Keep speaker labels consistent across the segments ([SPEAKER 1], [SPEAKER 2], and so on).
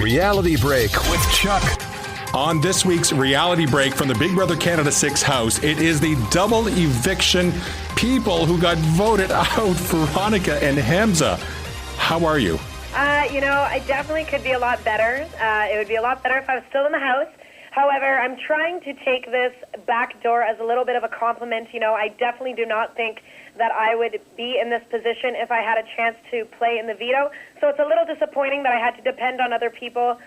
[SPEAKER 1] Reality Break with Chuck.
[SPEAKER 2] On this week's Reality Break from the Big Brother Canada 6 house, it is the double eviction people who got voted out, Veronica and Hamza. How are you?
[SPEAKER 3] I definitely could be a lot better. It would be a lot better if I was still in the house. However, I'm trying to take this back door as a little bit of a compliment. I definitely do not think that I would be in this position if I had a chance to play in the veto. So it's a little disappointing that I had to depend on other people's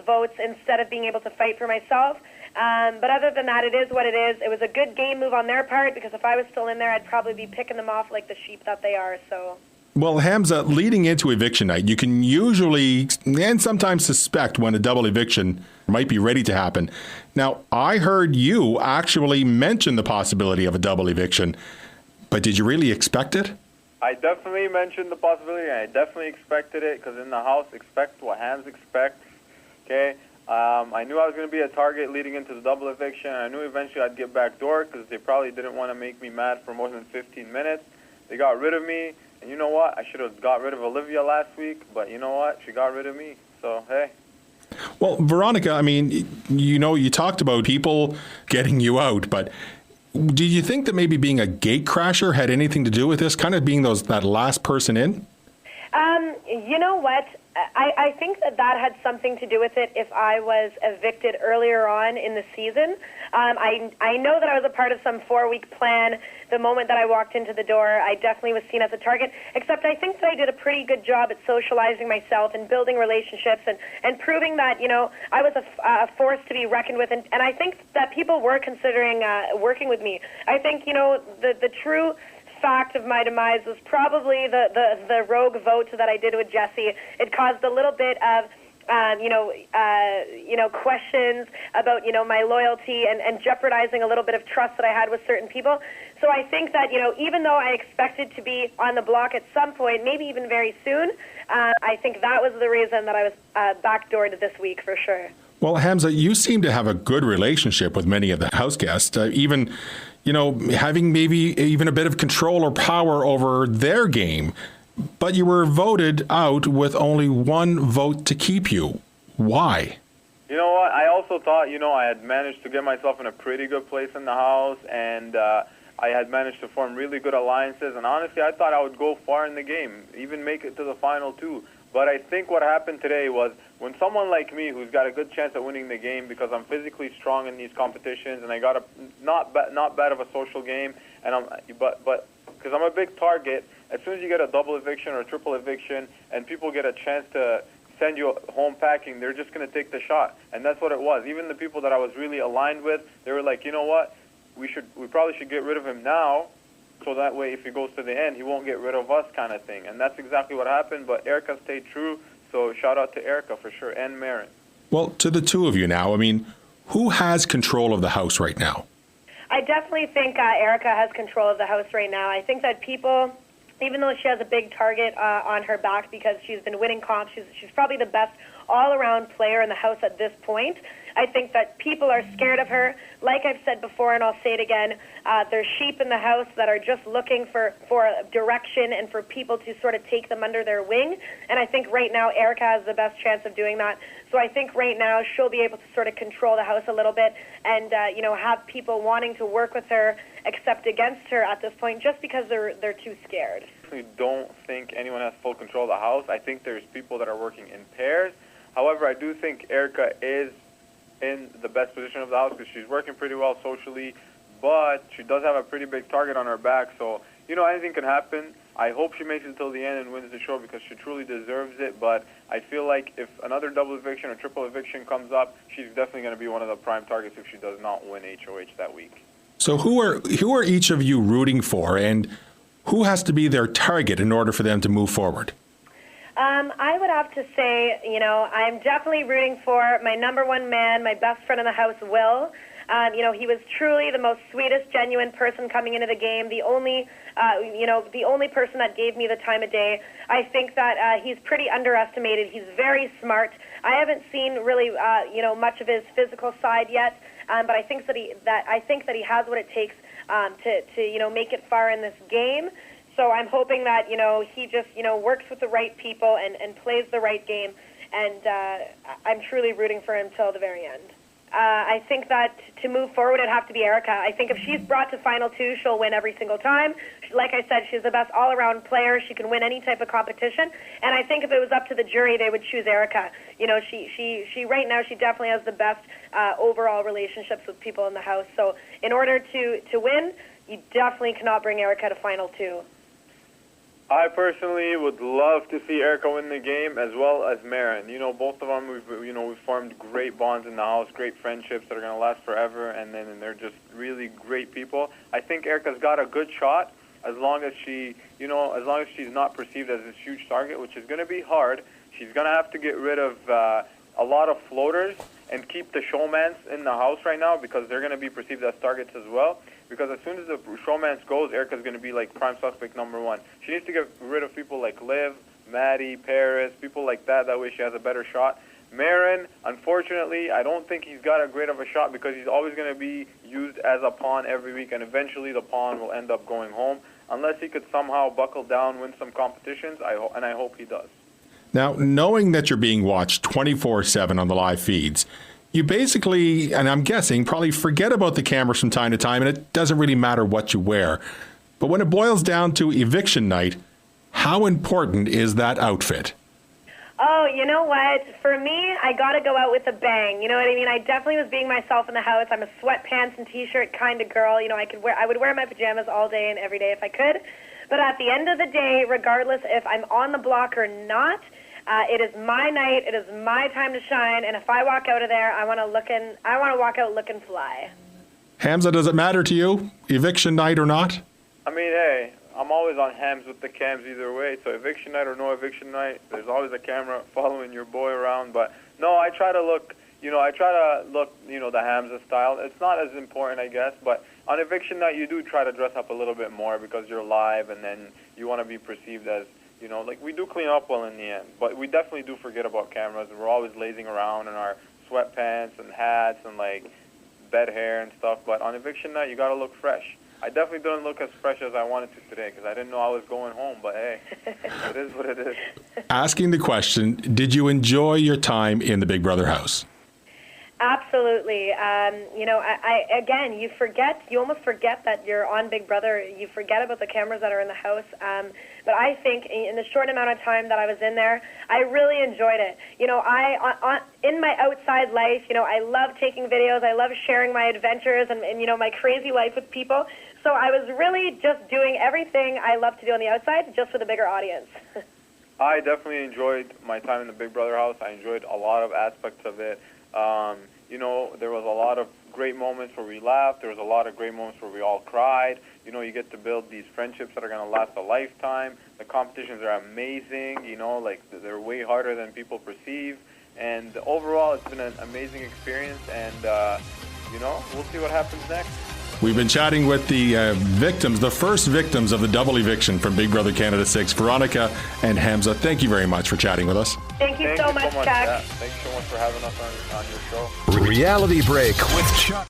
[SPEAKER 3] votes instead of being able to fight for myself. But other than that, it is what it is. It was a good game move on their part, because if I was still in there, I'd probably be picking them off like the sheep that they are. So.
[SPEAKER 2] Well, Hamza, leading into eviction night, you can usually and sometimes suspect when a double eviction might be ready to happen. Now, I heard you actually mention the possibility of a double eviction, but did you really expect it?
[SPEAKER 4] I definitely mentioned the possibility, and I definitely expected it, because in the house, expect what Hams expects, okay? I knew I was going to be a target leading into the double eviction. I knew eventually I'd get back door, because they probably didn't want to make me mad for more than 15 minutes. They got rid of me. And you know what? I should have got rid of Olivia last week, but you know what? She got rid of me. So, hey.
[SPEAKER 2] Well, Veronica, I mean, you talked about people getting you out, but do you think that maybe being a gate crasher had anything to do with this, kind of being that last person in?
[SPEAKER 3] You know what? I think that had something to do with it if I was evicted earlier on in the season. I know that I was a part of some 4-week plan. The moment that I walked into the door, I definitely was seen as a target, except I think that I did a pretty good job at socializing myself and building relationships and proving that, I was a force to be reckoned with. And I think that people were considering working with me. I think, the true fact of my demise was probably the rogue vote that I did with Jesse. It caused a little bit of questions about, my loyalty and jeopardizing a little bit of trust that I had with certain people. So I think that, even though I expected to be on the block at some point, maybe even very soon, I think that was the reason that I was backdoored this week for sure.
[SPEAKER 2] Well, Hamza, you seem to have a good relationship with many of the house guests, even, having maybe even a bit of control or power over their game. But you were voted out with only one vote to keep you. Why?
[SPEAKER 4] You know what? I also thought, I had managed to get myself in a pretty good place in the house, and I had managed to form really good alliances. And honestly, I thought I would go far in the game, even make it to the final two. But I think what happened today was when someone like me, who's got a good chance at winning the game because I'm physically strong in these competitions, and I got a not bad of a social game, and but because I'm a big target. As soon as you get a double eviction or a triple eviction and people get a chance to send you home packing, they're just going to take the shot. And that's what it was. Even the people that I was really aligned with, they were like, you know what, we probably should get rid of him now, so that way if he goes to the end, he won't get rid of us, kind of thing. And that's exactly what happened, but Erica stayed true, so shout out to Erica for sure, and Marin. Well,
[SPEAKER 2] to the two of you now, I mean, who has control of the house right now?
[SPEAKER 3] I definitely think Erica has control of the house right now. I think that people, even though she has a big target on her back because she's been winning comps, she's probably the best all-around player in the house at this point. I think that people are scared of her. Like I've said before, and I'll say it again, there's sheep in the house that are just looking for direction and for people to sort of take them under their wing. And I think right now Erica has the best chance of doing that. So I think right now she'll be able to sort of control the house a little bit and, have people wanting to work with her except against her at this point just because they're too scared.
[SPEAKER 4] I don't think anyone has full control of the house. I think there's people that are working in pairs. However, I do think Erica is in the best position of the house because she's working pretty well socially, but she does have a pretty big target on her back. So, anything can happen. I hope she makes it until the end and wins the show because she truly deserves it. But I feel like if another double eviction or triple eviction comes up, she's definitely going to be one of the prime targets if she does not win HOH that week.
[SPEAKER 2] So who are each of you rooting for, and who has to be their target in order for them to move forward?
[SPEAKER 3] I would have to say, I'm definitely rooting for my number one man, my best friend in the house, Will. He was truly the most sweetest, genuine person coming into the game, the only person that gave me the time of day. I think that he's pretty underestimated. He's very smart. I haven't seen really, much of his physical side yet, but I think that he has what it takes to make it far in this game. So I'm hoping that, he just, works with the right people and plays the right game. and I'm truly rooting for him till the very end. I think that to move forward, it'd have to be Erica. I think if she's brought to Final Two, she'll win every single time. Like I said, she's the best all-around player. She can win any type of competition. And I think if it was up to the jury, they would choose Erica. You know, she right now, she definitely has the best overall relationships with people in the house. So in order to win, you definitely cannot bring Erica to Final Two.
[SPEAKER 4] I personally would love to see Erica win the game as well as Marin. You know, both of them, we've formed great bonds in the house, great friendships that are going to last forever, and they're just really great people. I think Erica's got a good shot as long as she's not perceived as this huge target, which is going to be hard. She's going to have to get rid of a lot of floaters and keep the showmans in the house right now because they're going to be perceived as targets as well. Because as soon as the showmans goes, Erica's going to be like prime suspect number one. She needs to get rid of people like Liv, Maddie, Paris, people like that. That way she has a better shot. Marin, unfortunately, I don't think he's got a great of a shot because he's always going to be used as a pawn every week, and eventually the pawn will end up going home unless he could somehow buckle down, win some competitions, and I hope he does.
[SPEAKER 2] Now, knowing that you're being watched 24/7 on the live feeds, you basically, and I'm guessing, probably forget about the cameras from time to time, and it doesn't really matter what you wear. But when it boils down to eviction night, how important is that outfit?
[SPEAKER 3] Oh, you know what? For me, I got to go out with a bang. You know what I mean? I definitely was being myself in the house. I'm a sweatpants and T-shirt kind of girl. You know, I would wear my pajamas all day and every day if I could. But at the end of the day, regardless if I'm on the block or not, it is my night. It is my time to shine. And if I walk out of there, I want to walk out looking fly.
[SPEAKER 2] Hamza, does it matter to you, eviction night or not?
[SPEAKER 4] I mean, hey, I'm always on hams with the cams either way. So eviction night or no eviction night, there's always a camera following your boy around. But no, I try to look, the Hamza style. It's not as important, I guess. But on eviction night, you do try to dress up a little bit more because you're live, and then you want to be perceived as, like we do clean up well in the end. But we definitely do forget about cameras. We're always lazing around in our sweatpants and hats and like bed hair and stuff. But on eviction night, you got to look fresh. I definitely didn't look as fresh as I wanted to today because I didn't know I was going home, but hey, it is what it is.
[SPEAKER 2] Asking the question, did you enjoy your time in the Big Brother house?
[SPEAKER 3] Absolutely. Again, you almost forget that you're on Big Brother. You forget about the cameras that are in the house. But I think in the short amount of time that I was in there, I really enjoyed it. In my outside life, I love taking videos. I love sharing my adventures and my crazy life with people. So I was really just doing everything I love to do on the outside, just with a bigger audience.
[SPEAKER 4] I definitely enjoyed my time in the Big Brother house. I enjoyed a lot of aspects of it. There was a lot of great moments where we laughed. There was a lot of great moments where we all cried. You get to build these friendships that are going to last a lifetime. The competitions are amazing. They're way harder than people perceive. And overall, it's been an amazing experience. And, we'll see what happens next.
[SPEAKER 2] We've been chatting with the victims, the first victims of the double eviction from Big Brother Canada 6, Veronica and Hamza. Thank you very much for chatting with us.
[SPEAKER 3] Thank you so much, Chuck.
[SPEAKER 4] Yeah, thanks so much for having us on your show.
[SPEAKER 1] Reality Break with Chuck.